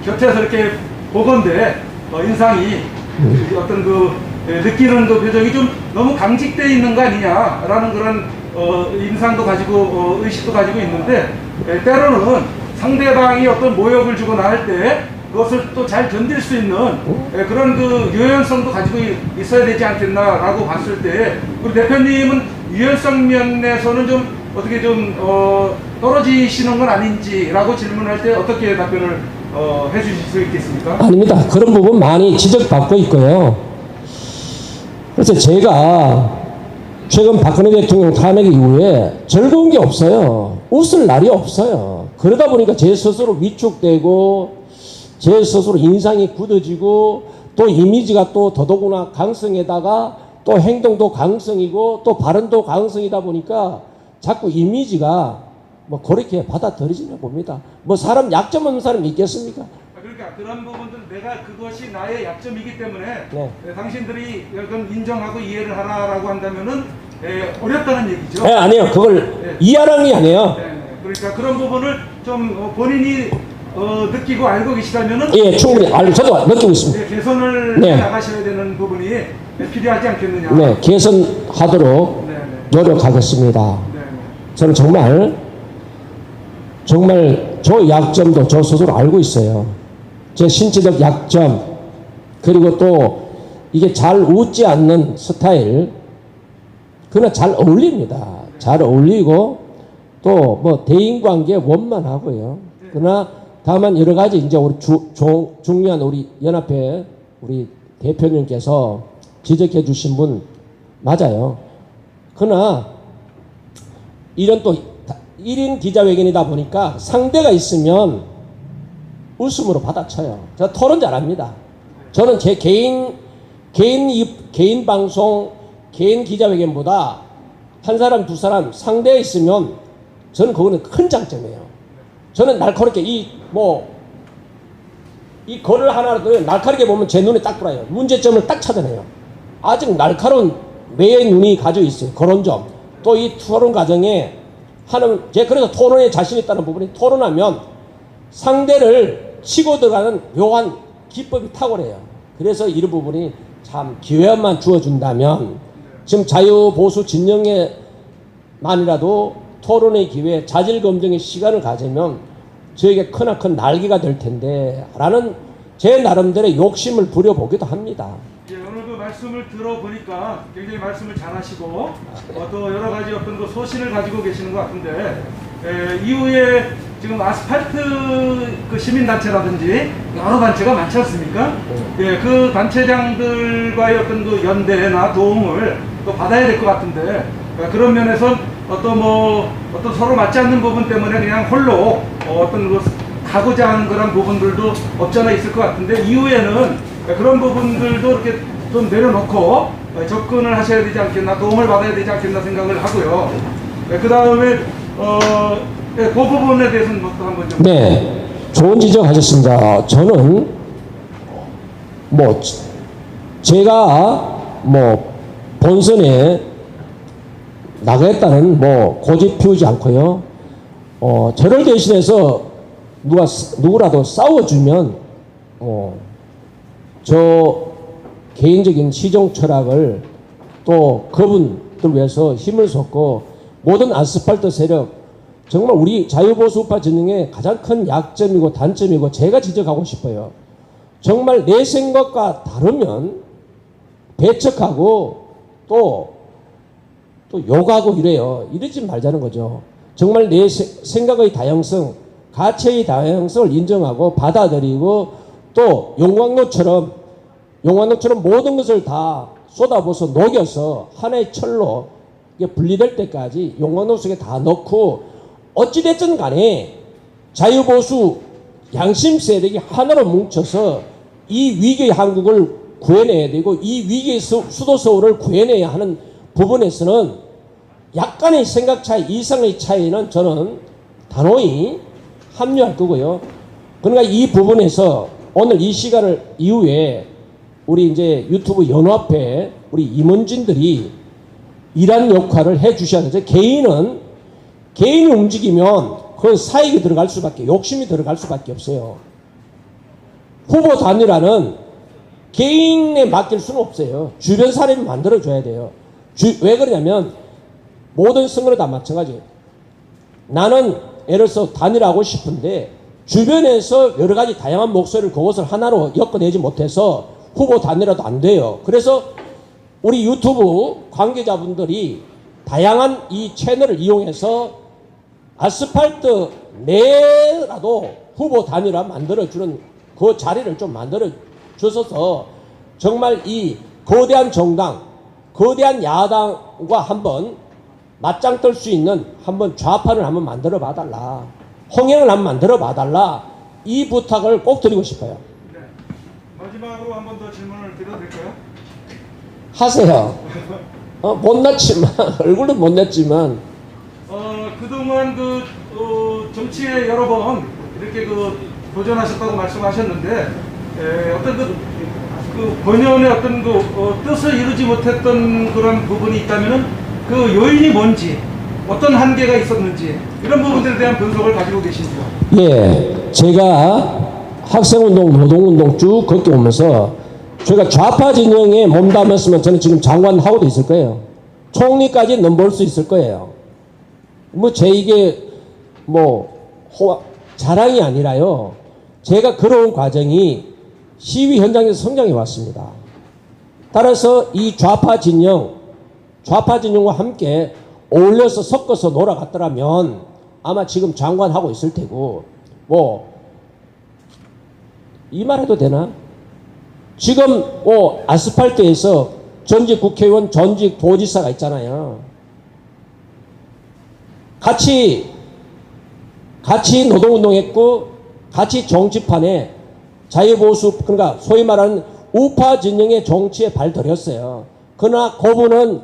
곁에서 이렇게 보건데 인상이 어떤 느끼는 그 표정이 좀 너무 강직되어 있는 거 아니냐라는 그런 인상도 가지고 의식도 가지고 있는데 때로는 상대방이 어떤 모욕을 주거나 할 때 그것을 또 잘 견딜 수 있는 그런 그 유연성도 가지고 있어야 되지 않겠나라고 봤을 때 우리 대표님은 유연성 면에서는 좀 어떻게 좀 떨어지시는 건 아닌지라고 질문할 때 어떻게 답변을 해주실 수 있겠습니까? 아닙니다. 그런 부분 많이 지적받고 있고요. 그래서 제가 최근 박근혜 대통령 탄핵 이후에 즐거운 게 없어요. 웃을 날이 없어요. 그러다 보니까 제 스스로 위축되고 제 스스로 인상이 굳어지고 또 이미지가 또 더더구나 강성에다가 또 행동도 강성이고 또 발언도 강성이다 보니까 자꾸 이미지가 뭐 그렇게 받아들여지나 봅니다. 뭐 사람 약점 없는 사람이 있겠습니까? 그러니까 그런 부분들 내가 그것이 나의 약점이기 때문에 네. 당신들이 약간 인정하고 이해를 하라라고 한다면은 어렵다는 얘기죠. 네, 아니에요. 그걸 이해하라는 게 아니에요. 그러니까 그런 부분을 좀 본인이 느끼고 알고 계시다면은 예, 충분히 저도 느끼고 있습니다. 개선을 네. 나가셔야 되는 부분이 필요하지 않겠느냐. 네, 개선하도록 네. 노력하겠습니다. 네. 저는 정말 저 약점도 저 스스로 알고 있어요. 제 신체적 약점, 그리고 또 이게 잘 웃지 않는 스타일, 그러나 잘 어울립니다. 잘 어울리고 또 뭐 대인관계 원만하고요. 그러나 다만 여러 가지 이제 우리 중요한 우리 연합회 우리 대표님께서 지적해 주신 분 맞아요. 그러나 이런 또 1인 기자회견이다 보니까 상대가 있으면 웃음으로 받아쳐요. 제가 토론 잘합니다. 저는 제 개인 방송, 개인 기자회견보다 한 사람, 두 사람 상대에 있으면 저는 그거는 큰 장점이에요. 저는 날카롭게 이 글을 하나라도 날카롭게 보면 제 눈에 딱 들어요. 문제점을 딱 찾아내요. 아직 날카로운 매의 눈이 가지고 있어요. 그런 점. 또 이 토론 과정에 제가 그래서 토론에 자신 있다는 부분이 토론하면 상대를 치고 들어가는 묘한 기법이 탁월해요. 그래서 이런 부분이 참 기회만 주어준다면 지금 자유보수 진영에만이라도 토론의 기회, 자질검증의 시간을 가지면 저에게 크나큰 날개가 될 텐데 라는 제 나름대로의 욕심을 부려보기도 합니다. 오늘 그 말씀을 들어보니까 굉장히 말씀을 잘하시고 또 여러 가지 어떤 그 소신을 가지고 계시는 것 같은데 이후에 지금 아스팔트 그 시민단체라든지 여러 단체가 많지 않습니까? 예, 그 단체장들과의 어떤 그 연대나 도움을 또 받아야 될 것 같은데, 그런 면에서 어떤 서로 맞지 않는 부분 때문에 그냥 홀로 어떤 그 가고자 하는 그런 부분들도 없지 않아 있을 것 같은데, 이후에는 그런 부분들도 이렇게 좀 내려놓고 접근을 하셔야 되지 않겠나, 도움을 받아야 되지 않겠나 생각을 하고요. 그 다음에 그 부분에 대해서는 또 한번 좀. 네, 좋은 지적하셨습니다. 저는 뭐 제가 뭐 본선에 나가겠다는 뭐 고집 피우지 않고요. 저를 대신해서 누구라도 싸워주면 저 개인적인 시정 철학을 또 그분들 위해서 힘을 쏟고, 모든 아스팔트 세력, 정말 우리 자유보수우파 진영의 가장 큰 약점이고 단점이고 제가 지적하고 싶어요. 정말 내 생각과 다르면 배척하고 또 욕하고 이래요. 이러지 말자는 거죠. 정말 내 생각의 다양성, 가치의 다양성을 인정하고 받아들이고, 또 용광로처럼 모든 것을 다 쏟아부어서 녹여서 하나의 철로 이게 분리될 때까지 용광로 속에 다 넣고, 어찌됐든 간에 자유보수 양심 세력이 하나로 뭉쳐서 이 위기의 한국을 구해내야 되고, 이 위기의 수도 서울을 구해내야 하는 부분에서는 약간의 생각 차이 이상의 차이는 저는 단호히 합류할 거고요. 그러니까 이 부분에서 오늘 이 시간을 이후에 우리 이제 유튜브 연합회 우리 임원진들이 이런 역할을 해 주셔야 되죠. 개인이 움직이면 그 사익이 들어갈 수밖에, 욕심이 들어갈 수밖에 없어요. 후보 단일화는 개인에 맡길 수는 없어요. 주변 사람이 만들어줘야 돼요. 왜 그러냐면 모든 선거는 다 마찬가지예요. 나는 예를 들어서 단일화하고 싶은데 주변에서 여러 가지 다양한 목소리를 그것을 하나로 엮어내지 못해서 후보 단일화도 안 돼요. 그래서 우리 유튜브 관계자분들이 다양한 이 채널을 이용해서 아스팔트 내라도 후보 단일화 만들어주는 그 자리를 좀 만들어 주셔서 정말 이 거대한 정당, 거대한 야당과 한번 맞짱 뜰 수 있는 한번 좌판을 한번 만들어 봐달라. 홍행을 한번 만들어 봐달라. 이 부탁을 꼭 드리고 싶어요. 네. 마지막으로 한 번 더 질문을 드려도 될까요? 하세요. 못났지만 얼굴도 못냈지만 그동안 정치에 여러 번 이렇게 도전하셨다고 말씀하셨는데, 어떤 본연의 어떤 뜻을 이루지 못했던 그런 부분이 있다면은 그 요인이 뭔지, 어떤 한계가 있었는지, 이런 부분들에 대한 분석을 가지고 계신지요? 예, 제가 학생운동, 노동운동 쭉 겪어오면서 제가 좌파 진영에 몸담았으면 저는 지금 장관하고도 있을 거예요. 총리까지 넘볼 수 있을 거예요. 이게 자랑이 아니라요. 제가 걸어온 과정이 시위 현장에서 성장해 왔습니다. 따라서 이 좌파 진영과 함께 어울려서 섞어서 놀아갔더라면 아마 지금 장관하고 있을 테고, 이 말해도 되나? 지금 아스팔트에서 전직 국회의원, 전직 도지사가 있잖아요. 같이 노동운동했고, 같이 정치판에 자유보수, 그러니까 소위 말하는 우파 진영의 정치에 발들였어요. 그러나 그분은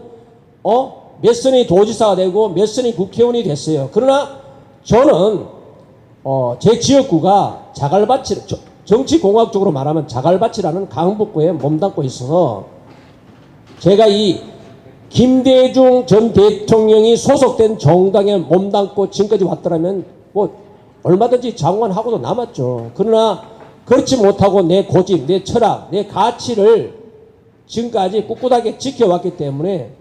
몇 선이 도지사가 되고 몇 선이 국회의원이 됐어요. 그러나 저는 제 지역구가 자갈밭이, 정치공학적으로 말하면 자갈밭이라는 강북구에 몸담고 있어서, 제가 이 김대중 전 대통령이 소속된 정당에 몸담고 지금까지 왔더라면 얼마든지 장관하고도 남았죠. 그러나 그렇지 못하고 내 고집, 내 철학, 내 가치를 지금까지 꿋꿋하게 지켜왔기 때문에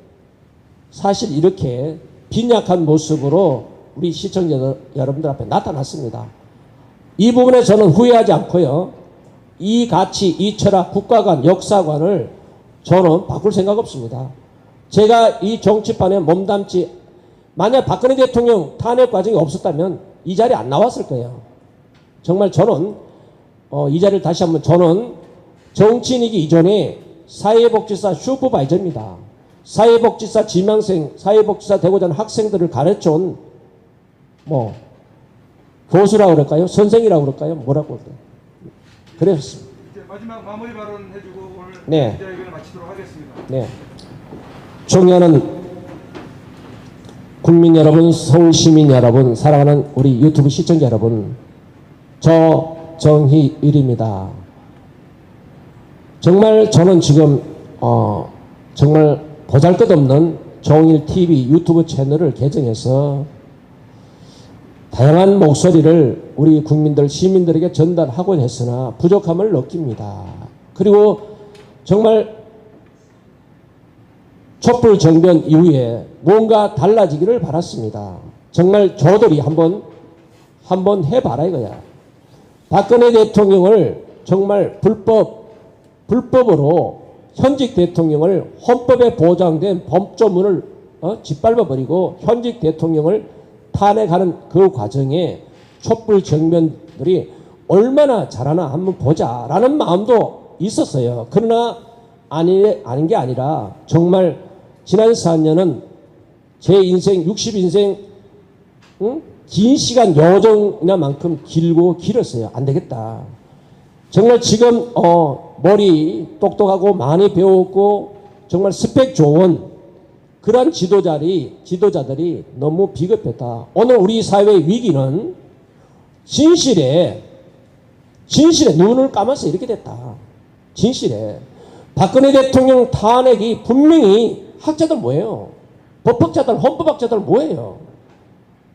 사실 이렇게 빈약한 모습으로 우리 시청자 여러분들 앞에 나타났습니다. 이 부분에 저는 후회하지 않고요. 이 가치, 이 철학, 국가관, 역사관을 저는 바꿀 생각 없습니다. 제가 이 정치판에 몸담지, 만약 박근혜 대통령 탄핵 과정이 없었다면 이 자리에 안 나왔을 거예요. 정말 저는 이 자리를 다시 한번 저는 정치인이기 이전에 사회복지사 슈퍼바이저입니다. 사회복지사 지망생, 사회복지사 되고자 하는 학생들을 가르쳐온 뭐 교수라고 그럴까요? 선생이라고 그럴까요? 뭐라고 그럴까요? 그랬습니다. 이제 마지막 마무리 발언 해주고 오늘 네. 기자회견을 마치도록 하겠습니다. 네. 존경하는 국민 여러분, 서울 시민 여러분, 사랑하는 우리 유튜브 시청자 여러분, 저 정희일입니다. 정말 저는 지금 정말 보잘것없는 정일 TV 유튜브 채널을 개정해서 다양한 목소리를 우리 국민들, 시민들에게 전달하곤 했으나 부족함을 느낍니다. 그리고 정말 촛불 정변 이후에 뭔가 달라지기를 바랐습니다. 정말 저들이 한번 해봐라 이거야. 박근혜 대통령을 정말 불법으로 현직 대통령을 헌법에 보장된 법조문을 짓밟아버리고 현직 대통령을 탄핵하는 그 과정에 촛불 정변들이 얼마나 잘하나 한번 보자라는 마음도 있었어요. 그러나 아닌 게 아니라 정말 지난 4년은 제 인생 60인생 긴 시간 여정이나만큼 길고 길었어요. 안 되겠다. 정말 지금 머리 똑똑하고 많이 배웠고 정말 스펙 좋은 그런 지도자들이 너무 비겁했다. 오늘 우리 사회의 위기는 진실에 눈을 감아서 이렇게 됐다. 진실에 박근혜 대통령 탄핵이 분명히 학자들 뭐예요? 법학자들, 헌법학자들 뭐예요?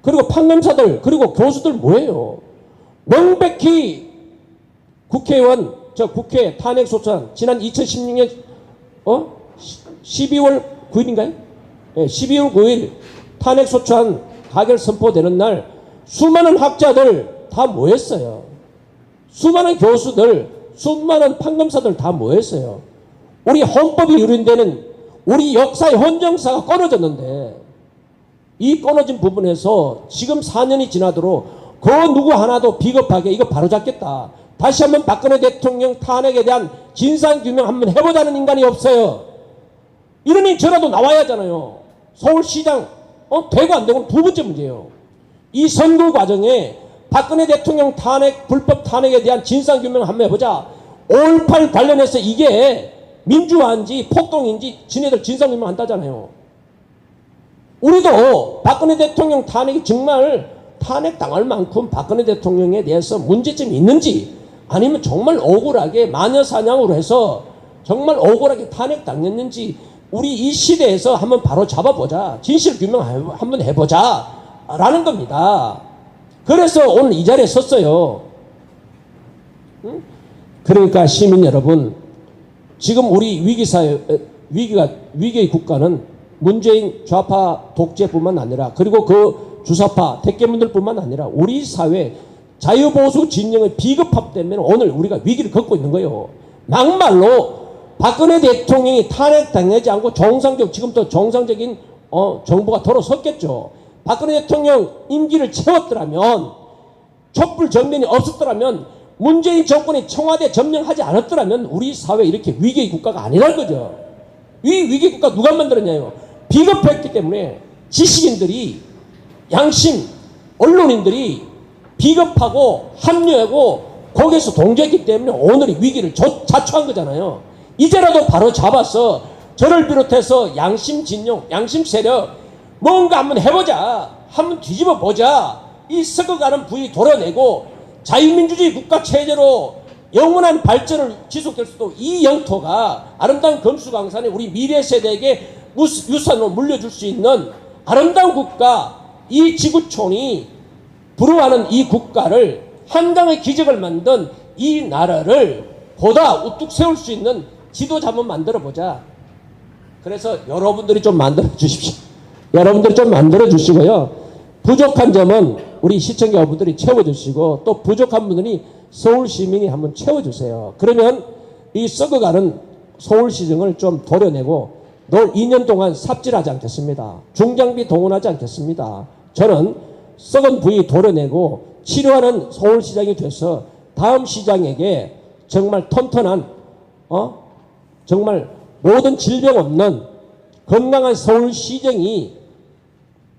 그리고 판검사들, 그리고 교수들 뭐예요? 명백히 국회의원, 국회 탄핵소추안 지난 2016년 12월 9일인가요? 네, 12월 9일 탄핵소추안 가결 선포되는 날 수많은 학자들 다 모였어요. 수많은 교수들, 수많은 판검사들 다 모였어요. 우리 헌법이 유린되는 우리 역사의 헌정사가 끊어졌는데 이 끊어진 부분에서 지금 4년이 지나도록 그 누구 하나도 비겁하게 이거 바로잡겠다. 다시 한번 박근혜 대통령 탄핵에 대한 진상규명 한번 해보자는 인간이 없어요. 이러니 저라도 나와야 하잖아요. 서울시장 되고 안 되고는 두 번째 문제예요. 이 선거 과정에 박근혜 대통령 탄핵, 불법 탄핵에 대한 진상규명 한번 해보자. 5.18 관련해서 이게 민주화인지 폭동인지 지네들 진상규명 한다잖아요. 우리도 박근혜 대통령 탄핵이 정말 탄핵당할 만큼 박근혜 대통령에 대해서 문제점이 있는지 아니면 정말 억울하게 마녀사냥으로 해서 정말 억울하게 탄핵당했는지 우리 이 시대에서 한번 바로 잡아보자. 진실규명 한번 해보자 라는 겁니다. 그래서 오늘 이 자리에 섰어요. 응? 그러니까 시민 여러분, 지금 우리 위기의 국가는 문재인 좌파 독재뿐만 아니라 그리고 그 주사파 택계문들뿐만 아니라 우리 사회 자유보수 진영의 비겁함 때문에 오늘 우리가 위기를 겪고 있는 거예요. 막말로 박근혜 대통령이 탄핵당하지 않고 지금도 정상적인 정부가 돌아섰겠죠. 박근혜 대통령 임기를 채웠더라면, 촛불 정변이 없었더라면, 문재인 정권이 청와대 점령하지 않았더라면 우리 사회 이렇게 위기의 국가가 아니란 거죠. 이 위기의 국가 누가 만들었냐요? 비겁했기 때문에 지식인들이, 양심, 언론인들이 비겁하고 합리하고 거기에서 동조했기 때문에 오늘의 위기를 자초한 거잖아요. 이제라도 바로 잡아서 저를 비롯해서 양심 진영, 양심 세력 뭔가 한번 해보자. 한번 뒤집어 보자. 이 썩어가는 부위 도려내고 자유민주주의 국가 체제로 영원한 발전을 지속될 수도 이 영토가 아름다운 금수강산에 우리 미래 세대에게 유산으로 물려줄 수 있는 아름다운 국가, 이 지구촌이 부러워하는 이 국가를 한강의 기적을 만든 이 나라를 보다 우뚝 세울 수 있는 지도자 한번 만들어 보자. 그래서 여러분들이 좀 만들어 주십시오. 여러분들이 좀 만들어 주시고요. 부족한 점은 우리 시청자 여러분들이 채워주시고 또 부족한 분들이 서울 시민이 한번 채워주세요. 그러면 이 썩어가는 서울시정을 좀 도려내고 늘 2년 동안 삽질하지 않겠습니다. 중장비 동원하지 않겠습니다. 저는 썩은 부위 도려내고 치료하는 서울시장이 돼서 다음 시장에게 정말 튼튼한 정말 모든 질병 없는 건강한 서울시정이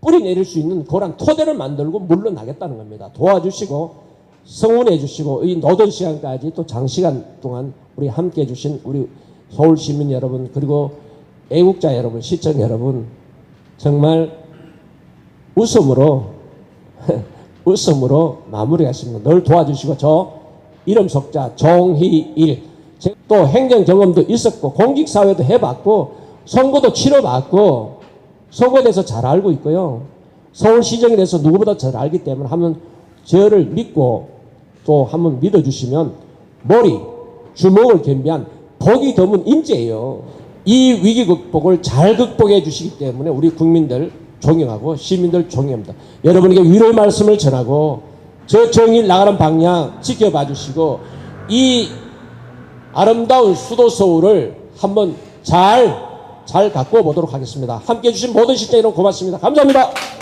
뿌리 내릴 수 있는 그런 토대를 만들고 물러나겠다는 겁니다. 도와주시고 성원해 주시고 이 노동 시간까지 또 장시간 동안 우리 함께 해주신 우리 서울 시민 여러분 그리고 애국자 여러분 시청 여러분 정말 웃음으로 웃음으로 마무리하겠습니다. 늘 도와주시고 저 이름 속자 정희일 또 행정 경험도 있었고 공직사회도 해봤고 선거도 치러봤고 선거에 대해서 잘 알고 있고요. 서울시정에 대해서 누구보다 잘 알기 때문에 한번 저를 믿고 또 한번 믿어주시면 머리 주먹을 겸비한 복이 드문 인재예요. 이 위기 극복을 잘 극복해 주시기 때문에 우리 국민들 존경하고 시민들 존경합니다. 여러분에게 위로의 말씀을 전하고 저 정일 나가는 방향 지켜봐 주시고 이 아름다운 수도 서울을 한번 잘 갖고 보도록 하겠습니다. 함께 해주신 모든 시청자 여러분 고맙습니다. 감사합니다.